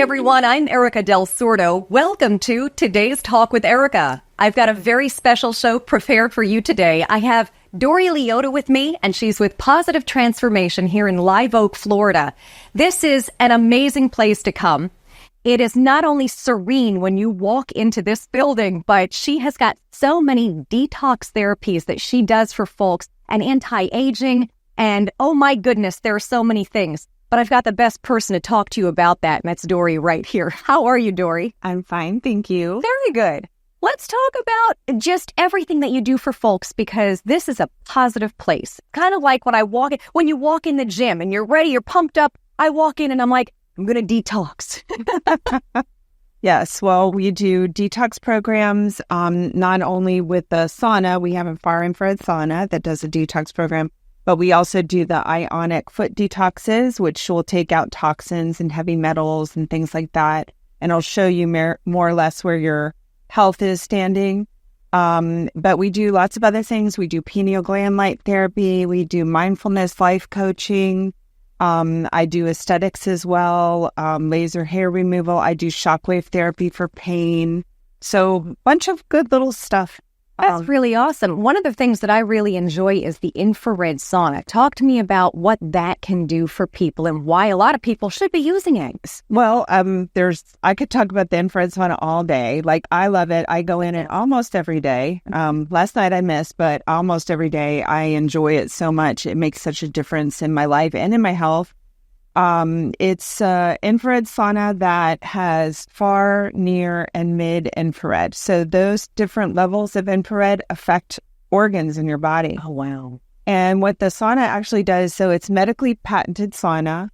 everyone, I'm Erika Del Sordo. Welcome to Today's Talk with Erika. I've got a very special show prepared for you today. I have Dori Liotta with me, and she's with Positive Transformation here in Live Oak, Florida. This is an amazing place to come. It is not only serene when you walk into this building, but she has got so many detox therapies that she does for folks and anti-aging. And oh my goodness, there are so many things. But I've got the best person to talk to you about that, and that's Dori right here. How are you, Dori? I'm fine, thank you. Very good. Let's talk about just everything that you do for folks, because this is a positive place. Kind of like when you walk in the gym and you're ready, you're pumped up. I walk in and I'm like, I'm going to detox. Yes, well, we do detox programs, not only with the sauna. We have a far infrared sauna that does a detox program, but we also do the ionic foot detoxes, which will take out toxins and heavy metals and things like that. And it'll show you more or less where your health is standing. But we do lots of other things. We do pineal gland light therapy. We do mindfulness life coaching. I do aesthetics as well, laser hair removal. I do shockwave therapy for pain. So a bunch of good little stuff. That's really awesome. One of the things that I really enjoy is the infrared sauna. Talk to me about what that can do for people and why a lot of people should be using it. Well, I could talk about the infrared sauna all day. Like, I love it. I go in it almost every day. Last night I missed, but almost every day I enjoy it so much. It makes such a difference in my life and in my health. It's infrared sauna that has far, near, and mid infrared. So those different levels of infrared affect organs in your body. Oh, wow. And what the sauna actually does, so it's medically patented sauna,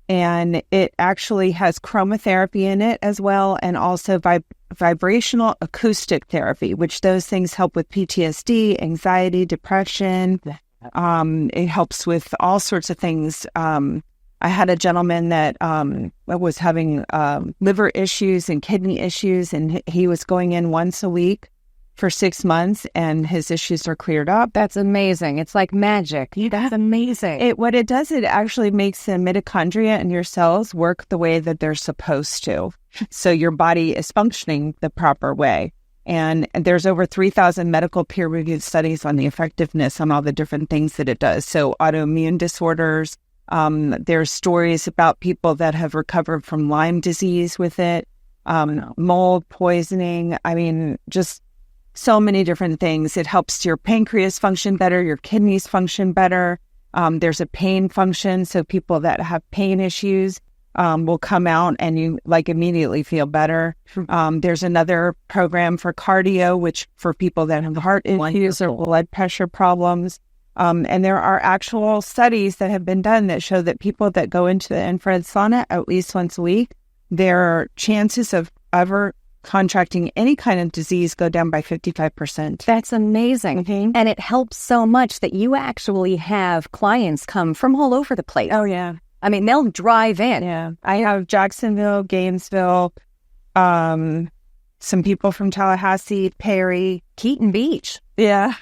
and it actually has chromotherapy in it as well, and also vibrational acoustic therapy, which those things help with PTSD, anxiety, depression. It helps with all sorts of things. I had a gentleman that was having liver issues and kidney issues, and he was going in once a week for 6 months, and his issues are cleared up. That's amazing. It's like magic. That's amazing. What it does, it actually makes the mitochondria in your cells work the way that they're supposed to. So your body is functioning the proper way. And there's over 3,000 medical peer-reviewed studies on the effectiveness on all the different things that it does. So autoimmune disorders. There's stories about people that have recovered from Lyme disease with it, mold poisoning. I mean, just so many different things. It helps your pancreas function better, your kidneys function better. There's a pain function. So people that have pain issues will come out and you immediately feel better. There's another program for cardio, which for people that have heart issues or blood pressure problems. And there are actual studies that have been done that show that people that go into the infrared sauna at least once a week, their chances of ever contracting any kind of disease go down by 55%. That's amazing. Mm-hmm. And it helps so much that you actually have clients come from all over the place. Oh, yeah. I mean, they'll drive in. Yeah. I have Jacksonville, Gainesville, some people from Tallahassee, Perry. Keaton Beach. Yeah.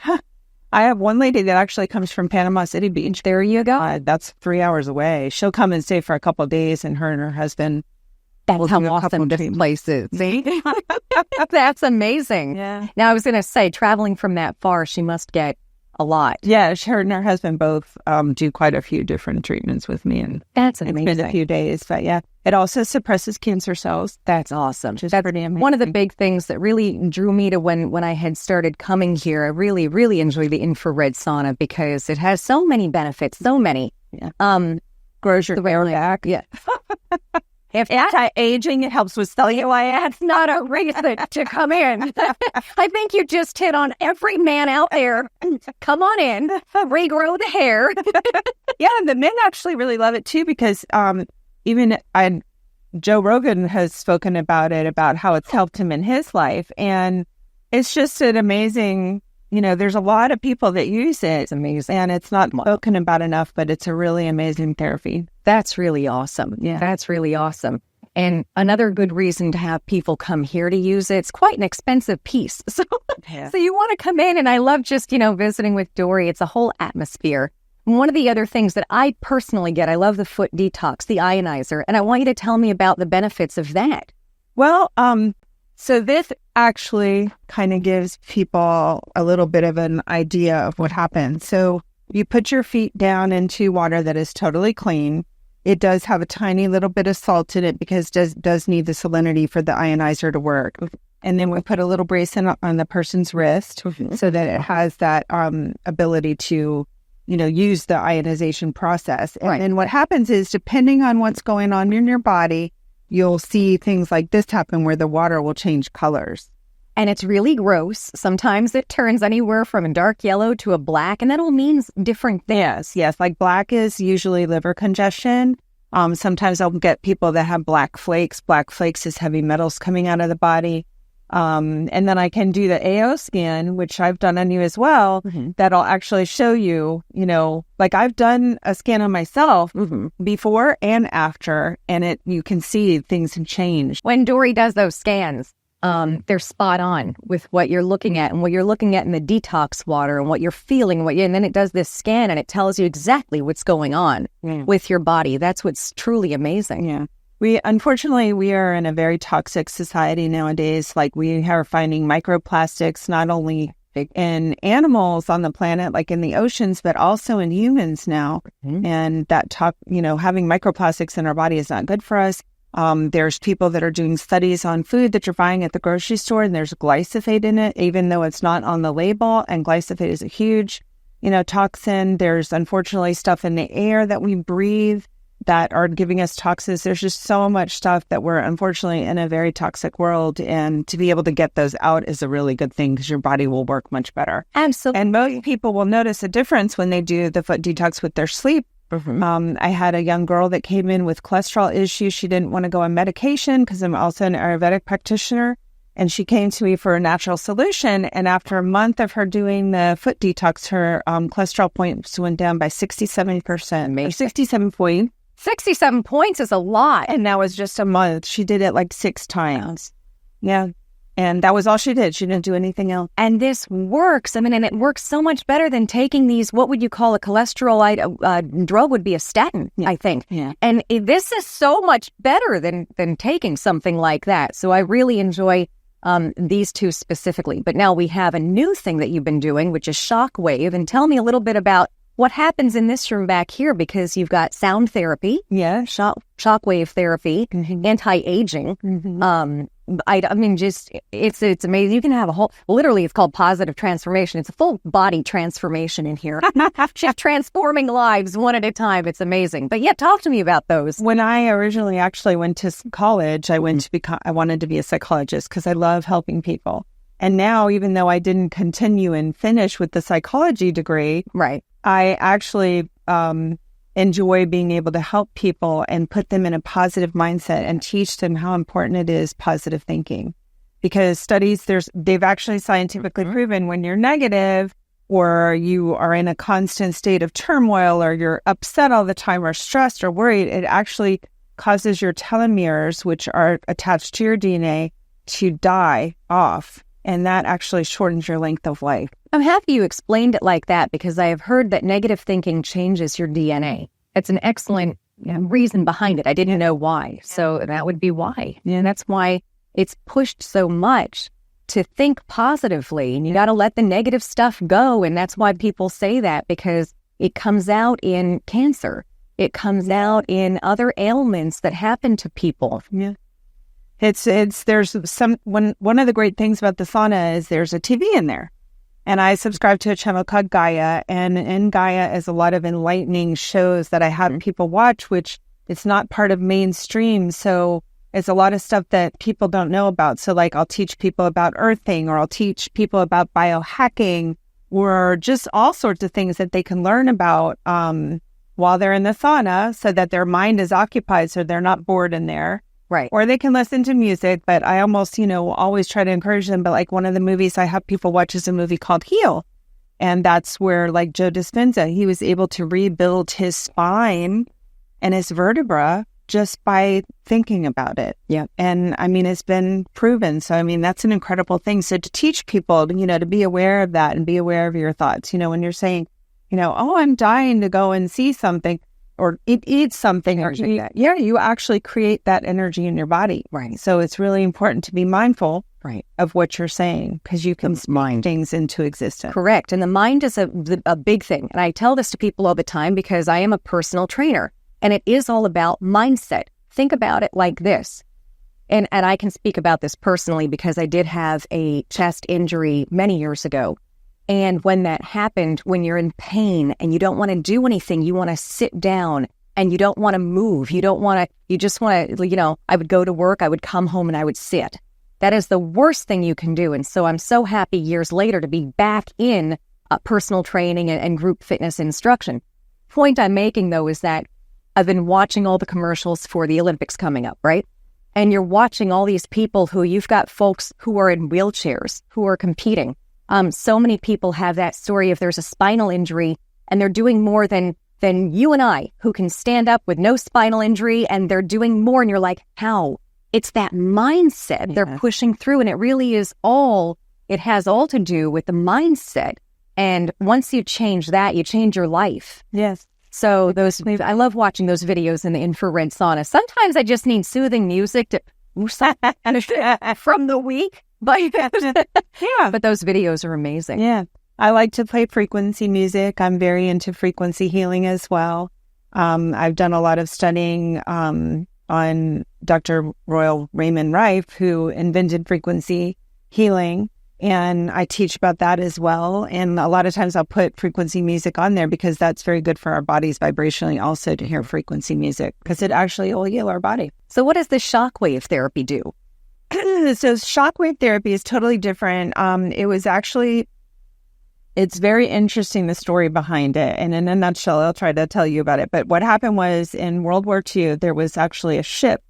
I have one lady that actually comes from Panama City Beach. There you go. That's 3 hours away. She'll come and stay for a couple of days, and her husband. That's how awesome this place is. See? That's amazing. Yeah. Now, I was going to say, traveling from that far, she must get a lot. Yeah, her and her husband both do quite a few different treatments with me. And that's amazing. It's been a few days, but yeah. It also suppresses cancer cells. That's awesome. That's pretty amazing. One of the big things that really drew me to when I had started coming here. I really, really enjoy the infrared sauna because it has so many benefits, so many. Yeah. Grows your hair back. Yeah. Anti-aging, it helps with cellulite. That's not a reason to come in. I think you just hit on every man out there. Come on in, regrow the hair. Yeah, and the men actually really love it too because Joe Rogan has spoken about it, about how it's helped him in his life. And it's just an amazing, there's a lot of people that use it. It's amazing. And it's not spoken about enough, but it's a really amazing therapy. That's really awesome. Yeah. That's really awesome. And another good reason to have people come here to use it, it's quite an expensive piece. So you want to come in, and I love just, visiting with Dori. It's a whole atmosphere. One of the other things that I personally get, I love the foot detox, the ionizer, and I want you to tell me about the benefits of that. Well, so this actually kind of gives people a little bit of an idea of what happens. So you put your feet down into water that is totally clean. It does have a tiny little bit of salt in it because it does need the salinity for the ionizer to work. And then we put a little bracelet on the person's wrist so that it has that ability to, use the ionization process. And then what happens is, depending on what's going on in your body, you'll see things like this happen where the water will change colors. And it's really gross. Sometimes it turns anywhere from a dark yellow to a black, and that all means different things. Yes. Like black is usually liver congestion. Sometimes I'll get people that have black flakes. Black flakes is heavy metals coming out of the body. And then I can do the AO scan, which I've done on you as well. That'll actually show you, like I've done a scan on myself before and after, and you can see things have changed. When Dori does those scans, they're spot on with what you're looking at and what you're looking at in the detox water and what you're feeling. And then it does this scan and it tells you exactly what's going on with your body. That's what's truly amazing. Yeah. Unfortunately, we are in a very toxic society nowadays. Like we are finding microplastics, not only in animals on the planet, like in the oceans, but also in humans now. And that having microplastics in our body is not good for us. There's people that are doing studies on food that you're buying at the grocery store, and there's glyphosate in it, even though it's not on the label. And glyphosate is a huge, toxin. There's unfortunately stuff in the air that we breathe that are giving us toxins. There's just so much stuff that we're unfortunately in a very toxic world. And to be able to get those out is a really good thing because your body will work much better. Absolutely. And most people will notice a difference when they do the foot detox with their sleep. I had a young girl that came in with cholesterol issues. She didn't want to go on medication because I'm also an Ayurvedic practitioner. And she came to me for a natural solution. And after a month of her doing the foot detox, her cholesterol points went down by 67%. Or 67 points. 67 points is a lot. And that was just a month. She did it like 6 times. Yeah. And that was all she did. She didn't do anything else. And this works. And it works so much better than taking these, what would you call a cholesterol drug would be a statin, I think. Yeah. And this is so much better than taking something like that. So I really enjoy these two specifically. But now we have a new thing that you've been doing, which is shockwave. And tell me a little bit about what happens in this room back here, because you've got sound therapy, shockwave therapy, anti-aging. It's amazing. You can have literally it's called positive transformation. It's a full body transformation in here. She's transforming lives one at a time. It's amazing. But yeah, talk to me about those. When I originally actually went to college, I wanted to be a psychologist because I love helping people. And now, even though I didn't continue and finish with the psychology degree, I actually enjoy being able to help people and put them in a positive mindset and teach them how important it is positive thinking. Because studies, they've actually scientifically proven when you're negative or you are in a constant state of turmoil or you're upset all the time or stressed or worried, it actually causes your telomeres, which are attached to your DNA, to die off. And that actually shortens your length of life. I'm happy you explained it like that because I have heard that negative thinking changes your DNA. It's an excellent reason behind it. I didn't know why. So that would be why. And that's why it's pushed so much to think positively. And you got to let the negative stuff go. And that's why people say that, because it comes out in cancer. It comes out in other ailments that happen to people. Yeah. There's one of the great things about the sauna is there's a TV in there. And I subscribe to a channel called Gaia. And in Gaia is a lot of enlightening shows that I have people watch, which it's not part of mainstream. So it's a lot of stuff that people don't know about. So like I'll teach people about earthing, or I'll teach people about biohacking, or just all sorts of things that they can learn about while they're in the sauna so that their mind is occupied so they're not bored in there. Right. Or they can listen to music, but I almost, always try to encourage them. But like one of the movies I have people watch is a movie called Heal. And that's where like Joe Dispenza, he was able to rebuild his spine and his vertebra just by thinking about it. Yeah. And it's been proven. So, that's an incredible thing. So to teach people, to be aware of that and be aware of your thoughts, when you're saying, oh, I'm dying to go and see something or eat something. Yeah, you actually create that energy in your body. Right. So it's really important to be mindful Right. of what you're saying because you can mind things into existence. Correct. And the mind is a big thing. And I tell this to people all the time because I am a personal trainer and it is all about mindset. Think about it like this. And I can speak about this personally because I did have a chest injury many years ago. And when that happened, when you're in pain and you don't want to do anything, you want to sit down and you don't want to move. You just want to, I would go to work, I would come home and I would sit. That is the worst thing you can do. And so I'm so happy years later to be back in personal training and group fitness instruction. Point I'm making, though, is that I've been watching all the commercials for the Olympics coming up, right? And you're watching all these people you've got folks who are in wheelchairs, who are competing. So many people have that story if there's a spinal injury and they're doing more than you and I who can stand up with no spinal injury and they're doing more. And you're like, how? It's that mindset they're pushing through. And it really is it has all to do with the mindset. And once you change that, you change your life. Yes. So I love watching those videos in the infrared sauna. Sometimes I just need soothing music from the week. But but those videos are amazing. Yeah. I like to play frequency music. I'm very into frequency healing as well. I've done a lot of studying on Dr. Royal Raymond Rife, who invented frequency healing. And I teach about that as well. And a lot of times I'll put frequency music on there because that's very good for our bodies vibrationally also to hear frequency music because it actually will heal our body. So what does the shockwave therapy do? So shockwave therapy is totally different. It's very interesting, the story behind it. And in a nutshell, I'll try to tell you about it. But what happened was in World War II, there was actually a ship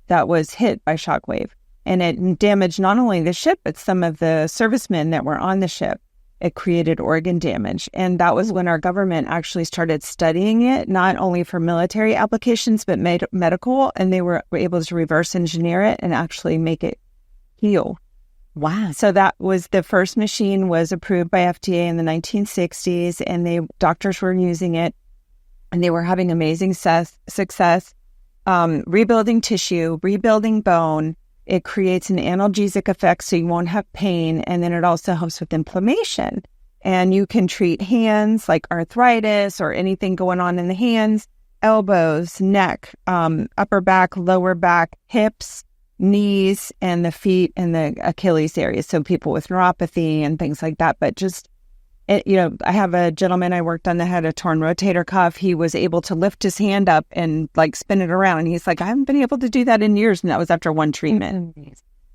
that was hit by shockwave. And it damaged not only the ship, but some of the servicemen that were on the ship. It created organ damage. And that was when our government actually started studying it, not only for military applications, but medical. And they were able to reverse engineer it and actually make it heal. Wow. So that was the first machine was approved by FDA in the 1960s. And doctors were using it. And they were having amazing success, rebuilding tissue, rebuilding bone. It creates an analgesic effect so you won't have pain. And then it also helps with inflammation. And you can treat hands like arthritis or anything going on in the hands, elbows, neck, upper back, lower back, hips, knees, and the feet and the Achilles area. So people with neuropathy and things like that. But I have a gentleman I worked on that had a torn rotator cuff. He was able to lift his hand up and spin it around. And he's like, I haven't been able to do that in years. And that was after one treatment.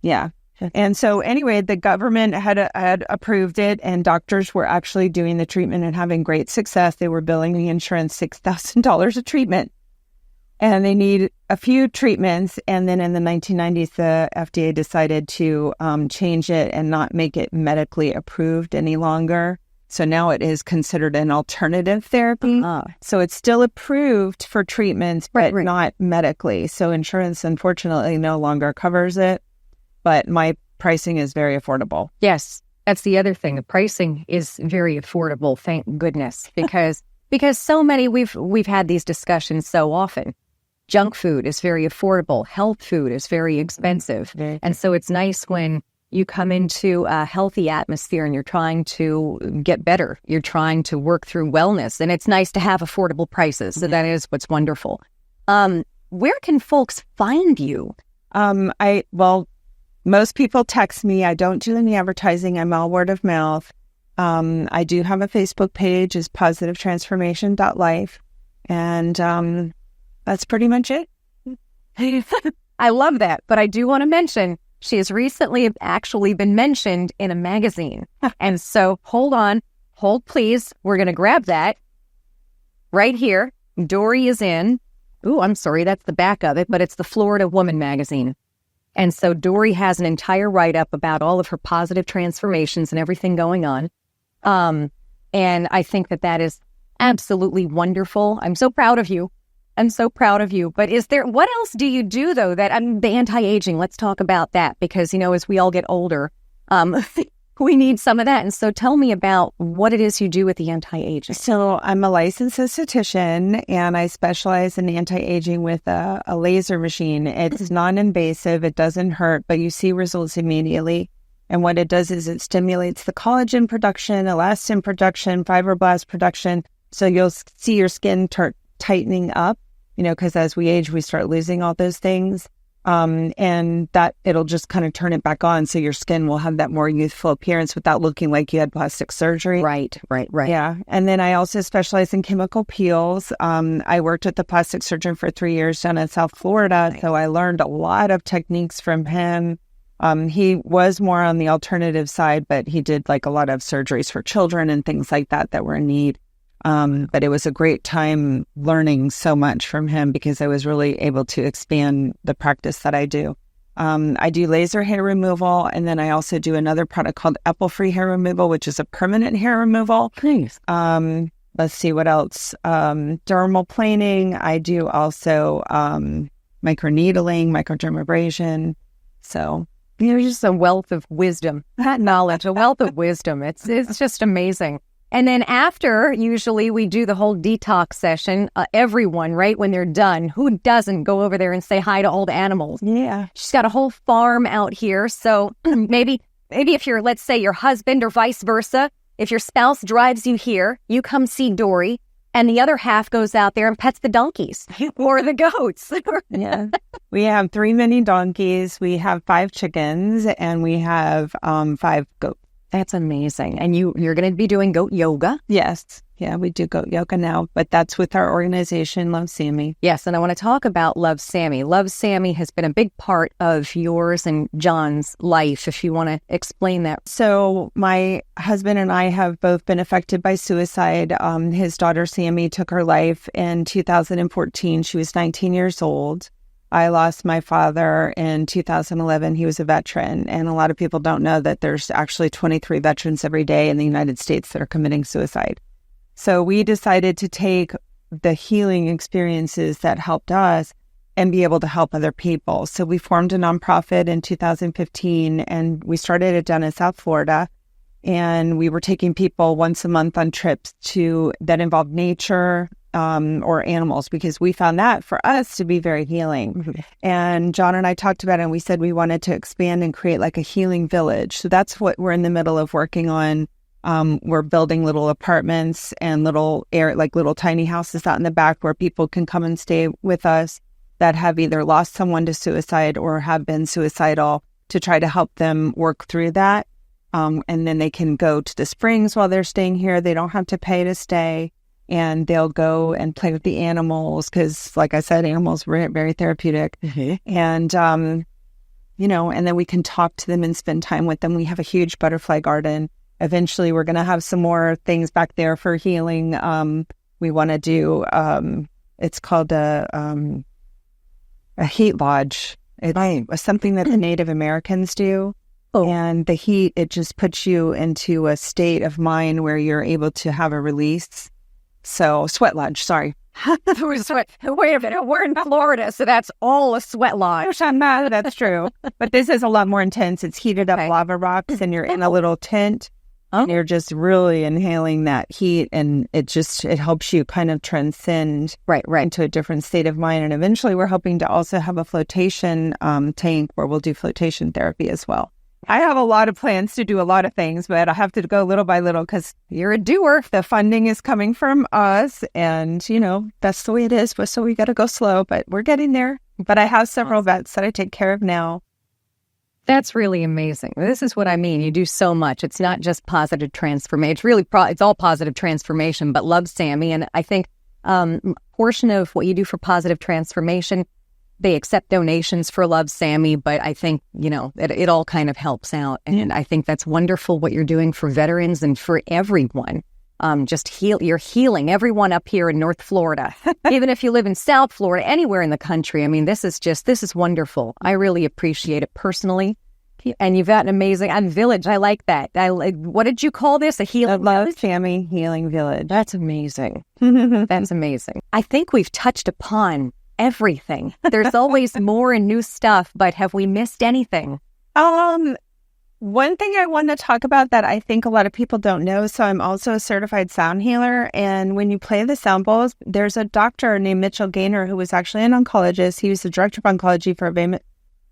Yeah. And so anyway, the government had approved it and doctors were actually doing the treatment and having great success. They were billing the insurance $6,000 a treatment. And they need a few treatments. And then in the 1990s, the FDA decided to change it and not make it medically approved any longer. So now it is considered an alternative therapy. So it's still approved for treatments, but not medically. So insurance, unfortunately, no longer covers it. But my pricing is very affordable. Yes, that's the other thing. The pricing is very affordable, thank goodness, because so many, we've had these discussions so often. Junk food is very affordable. Health food is very expensive. And so it's nice when you come into a healthy atmosphere and you're trying to get better. You're trying to work through wellness. And it's nice to have affordable prices. So that is what's wonderful. Where can folks find you? Most people text me. I don't do any advertising. I'm all word of mouth. I do have a Facebook page, is positivetransformation.life. And that's pretty much it. I love that. But I do want to mention, she has recently actually been mentioned in a magazine. And so hold please. We're going to grab that right here. Dori is in. Ooh, I'm sorry. That's the back of it, but it's the Florida Woman magazine. And so Dori has an entire write-up about all of her positive transformations and everything going on. And I think that is absolutely wonderful. I'm so proud of you. But what else do you do, though, the anti-aging, let's talk about that, because, as we all get older, we need some of that. And so tell me about what it is you do with the anti-aging. So I'm a licensed esthetician, and I specialize in anti-aging with a laser machine. It's non-invasive. It doesn't hurt, but you see results immediately. And what it does is it stimulates the collagen production, elastin production, fibroblast production. So you'll see your skin tightening up, because as we age, we start losing all those things. And that it'll just kind of turn it back on. So your skin will have that more youthful appearance without looking like you had plastic surgery. Right. Yeah. And then I also specialize in chemical peels. I worked with the plastic surgeon for 3 years down in South Florida. So I learned a lot of techniques from him. He was more on the alternative side, but he did like a lot of surgeries for children and things like that were in need. But it was a great time learning so much from him because I was really able to expand the practice that I do. I do laser hair removal, and then I also do another product called Epil-Free hair removal, which is a permanent hair removal. Nice. Let's see what else. Dermal planing. I do also microneedling, microdermabrasion. So you're just a wealth of wisdom, that knowledge, a wealth of wisdom. It's just amazing. And then after, usually we do the whole detox session. Everyone, right, when they're done, who doesn't go over there and say hi to all the animals? Yeah. She's got a whole farm out here. So maybe if you're, let's say, your husband or vice versa, if your spouse drives you here, you come see Dori, and the other half goes out there and pets the donkeys or the goats. Yeah. We have 3 mini donkeys. We have 5 chickens, and we have 5 goats. That's amazing. And you're going to be doing goat yoga? Yes. Yeah, we do goat yoga now, but that's with our organization, Love Sami. Yes, and I want to talk about Love Sami. Love Sami has been a big part of yours and John's life, if you want to explain that. So my husband and I have both been affected by suicide. His daughter, Sammy, took her life in 2014. She was 19 years old. I lost my father in 2011. He was a veteran, and a lot of people don't know that there's actually 23 veterans every day in the United States that are committing suicide. So we decided to take the healing experiences that helped us and be able to help other people. So we formed a nonprofit in 2015, and we started it down in South Florida. And we were taking people once a month on trips that involved nature, or animals, because we found that for us to be very healing. Mm-hmm. And John and I talked about it, and we said we wanted to expand and create like a healing village. So that's what we're in the middle of working on. We're building little apartments and little tiny houses out in the back where people can come and stay with us that have either lost someone to suicide or have been suicidal, to try to help them work through that. And then they can go to the springs while they're staying here. They don't have to pay to stay. And they'll go and play with the animals because, like I said, animals are very therapeutic. Mm-hmm. And, and then we can talk to them and spend time with them. We have a huge butterfly garden. Eventually, we're going to have some more things back there for healing. We want to do, it's called a heat lodge. It's something that the Native Americans do. Oh. And the heat, it just puts you into a state of mind where you're able to have a release. So sweat lodge, sorry. Wait a minute, we're in Florida, so that's all a sweat lodge. That's true. But this is a lot more intense. It's heated up lava rocks, and you're in a little tent. Oh. And you're just really inhaling that heat, and it helps you kind of transcend right into a different state of mind. And eventually we're hoping to also have a flotation tank where we'll do flotation therapy as well. I have a lot of plans to do a lot of things, but I have to go little by little because you're a doer. The funding is coming from us, and, that's the way it is. So we got to go slow, but we're getting there. But I have several vets that I take care of now. That's really amazing. This is what I mean. You do so much. It's not just positive transformation. It's really, it's all positive transformation, but Love Sami. And I think a portion of what you do for positive transformation, they accept donations for Love Sami, but I think, it all kind of helps out. And I think that's wonderful what you're doing for veterans and for everyone. You're healing everyone up here in North Florida. Even if you live in South Florida, anywhere in the country. I mean, this is wonderful. I really appreciate it personally. And you've got an amazing village. I like that. What did you call this? A healing Love Sami Healing Village. That's amazing. That's amazing. I think we've touched upon everything. There's always more and new stuff, but have we missed anything? One thing I want to talk about that I think a lot of people don't know, so I'm also a certified sound healer. And when you play the sound bowls, there's a doctor named Mitchell Gaynor who was actually an oncologist. He was the director of oncology for a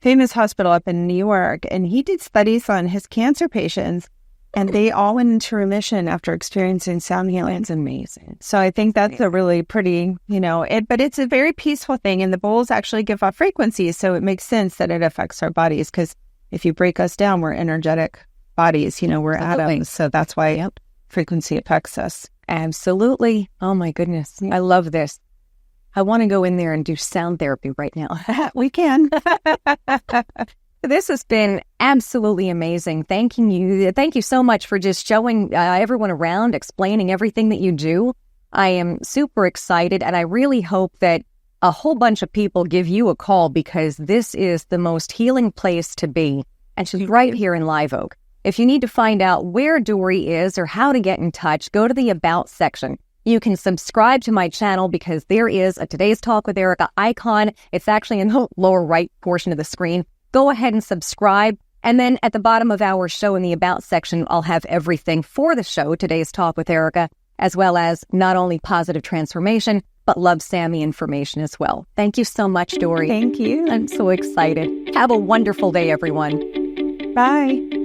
famous hospital up in New York. And he did studies on his cancer patients, and they all went into remission after experiencing sound healing. It's amazing. So I think that's a really pretty, but it's a very peaceful thing. And the bowls actually give off frequencies. So it makes sense that it affects our bodies, because if you break us down, we're energetic bodies, we're atoms. So that's why frequency affects us. Absolutely. Oh my goodness. I love this. I want to go in there and do sound therapy right now. We can. This has been absolutely amazing. Thank you so much for just showing everyone around, explaining everything that you do. I am super excited, and I really hope that a whole bunch of people give you a call, because this is the most healing place to be. And she's right here in Live Oak. If you need to find out where Dori is or how to get in touch, go to the About section. You can subscribe to my channel, because there is a Today's Talk with Erika icon. It's actually in the lower right portion of the screen. Go ahead and subscribe. And then at the bottom of our show in the About section, I'll have everything for the show, Today's Talk with Erika, as well as not only positive transformation, but Love Sami information as well. Thank you so much, Dori. Thank you. I'm so excited. Have a wonderful day, everyone. Bye.